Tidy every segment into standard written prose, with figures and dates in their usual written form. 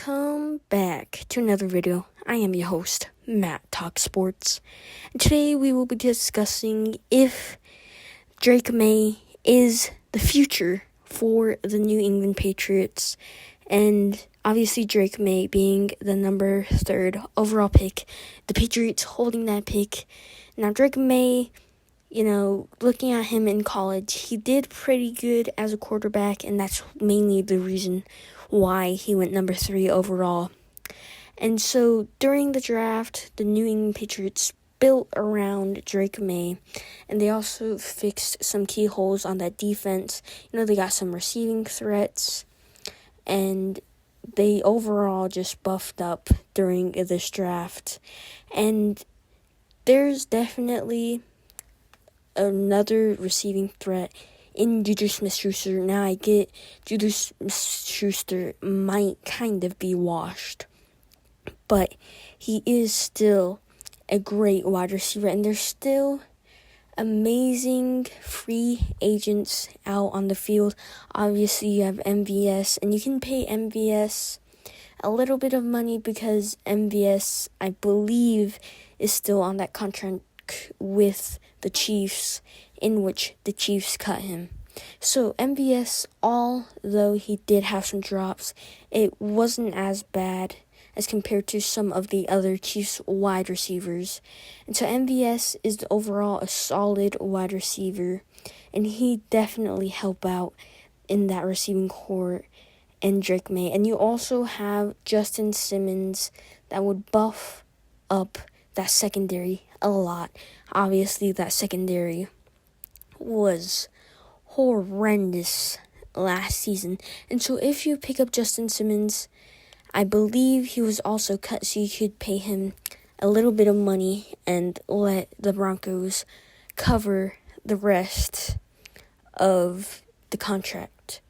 welcome back to another video. I am your host, Matt Talk Sports, and today we will be discussing if Drake Maye is the future for the New England Patriots, and obviously Drake Maye being the number 3 overall pick, the Patriots holding that pick. Now Drake Maye, looking at him in college, he did pretty good as a quarterback, and that's mainly the reason why he went number 3 overall. And so during the draft, the New England Patriots built around Drake Maye, and they also fixed some key holes on that defense. They got some receiving threats, and they overall just buffed up during this draft. And there's definitely another receiving threat in Juju Smith-Schuster. Now I get Juju Smith-Schuster might kind of be washed, but he is still a great wide receiver, and there's still amazing free agents out on the field. Obviously you have MVS, and you can pay MVS a little bit of money because MVS, I believe, is still on that contract with the Chiefs, in which the Chiefs cut him. So MVS, although he did have some drops, it wasn't as bad as compared to some of the other Chiefs wide receivers. And so MVS is overall a solid wide receiver, and he definitely helped out in that receiving corps and Drake Maye. And you also have Justin Simmons that would buff up that secondary a lot. Obviously, that secondary was horrendous last season. And so if you pick up Justin Simmons, I believe he was also cut so you could pay him a little bit of money and let the Broncos cover the rest of the contract.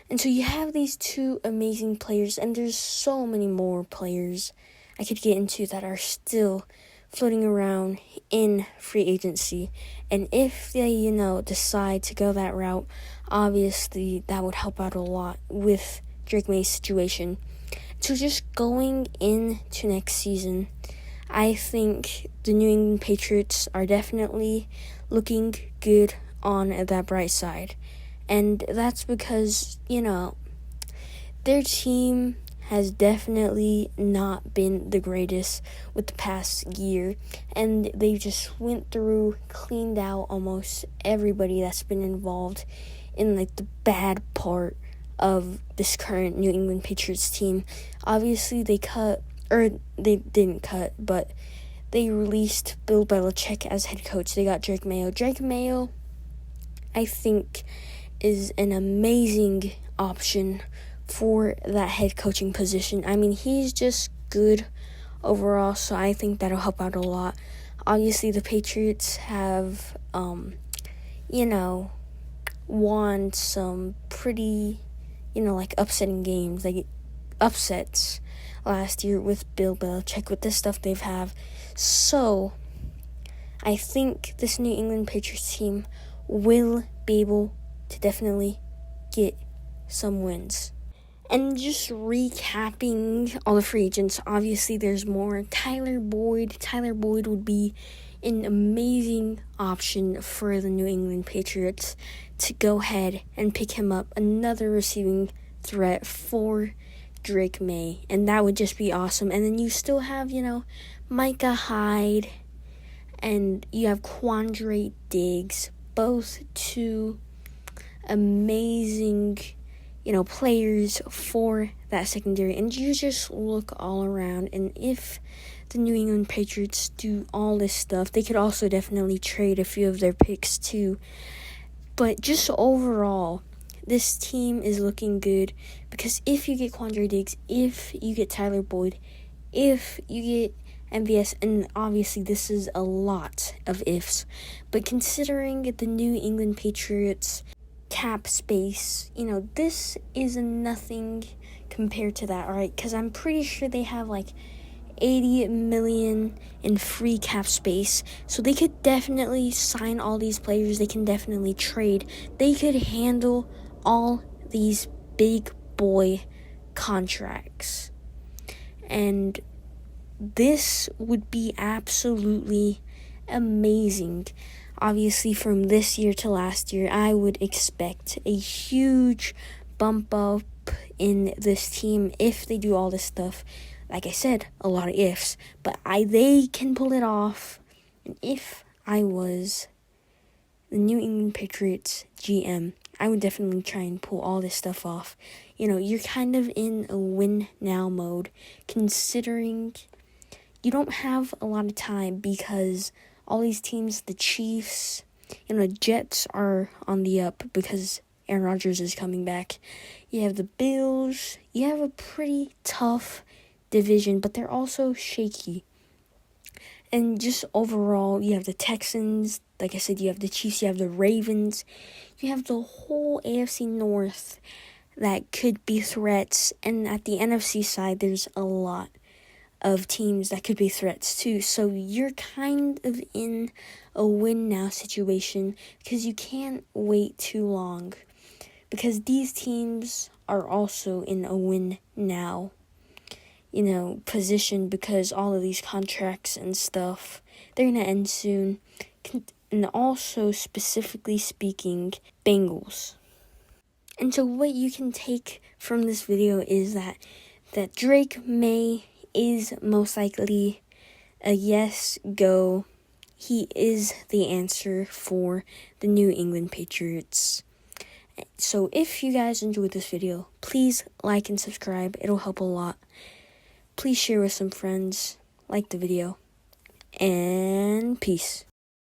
And so you have these two amazing players, and there's so many more players I could get into that are still floating around in free agency. And if they, decide to go that route, obviously that would help out a lot with Drake Maye's situation. So just going into next season, I think the New England Patriots are definitely looking good on that bright side. And that's because, their team has definitely not been the greatest with the past year, and they just cleaned out almost everybody that's been involved in the bad part of this current New England Patriots team. Obviously they didn't cut, but they released Bill Belichick as head coach. They got Drake Maye. Drake Maye, I think, is an amazing option for that head coaching position. I mean, he's just good overall, so I think that'll help out a lot. Obviously, the Patriots have, won some pretty, upsetting games, upsets last year with Bill Belichick, with the stuff they've have. So, I think this New England Patriots team will be able to definitely get some wins. And just recapping all the free agents, obviously there's more. Tyler Boyd would be an amazing option for the New England Patriots to go ahead and pick him up, another receiving threat for Drake Maye, and that would just be awesome. And then you still have, Micah Hyde, and you have Quandre Diggs, both two amazing players for that secondary. And you just look all around, and if the New England Patriots do all this stuff, they could also definitely trade a few of their picks too. But just overall, this team is looking good, because if you get Quandre Diggs, if you get Tyler Boyd, if you get MVS, and obviously this is a lot of ifs, but considering the New England Patriots cap space, this is nothing compared to that, alright? Because I'm pretty sure they have $80 million in free cap space, so they could definitely sign all these players. They can definitely trade. They could handle all these big boy contracts. And this would be absolutely amazing. Obviously, from this year to last year, I would expect a huge bump up in this team if they do all this stuff. Like I said, a lot of ifs, but they can pull it off. And if I was the New England Patriots GM, I would definitely try and pull all this stuff off. You're kind of in a win now mode, considering you don't have a lot of time because all these teams, the Chiefs, Jets are on the up because Aaron Rodgers is coming back. You have the Bills. You have a pretty tough division, but they're also shaky. And just overall, you have the Texans. Like I said, you have the Chiefs. You have the Ravens. You have the whole AFC North that could be threats. And at the NFC side, there's a lot of teams that could be threats too. So you're kind of in a win now situation because you can't wait too long, because these teams are also in a win now position, because all of these contracts and stuff, they're gonna end soon. And also, specifically speaking, Bengals. And so what you can take from this video is that Drake Maye is most likely a yes go. He is the answer for the New England Patriots. So if you guys enjoyed this video, please like and subscribe. It'll help a lot. Please share with some friends. Like the video. And peace.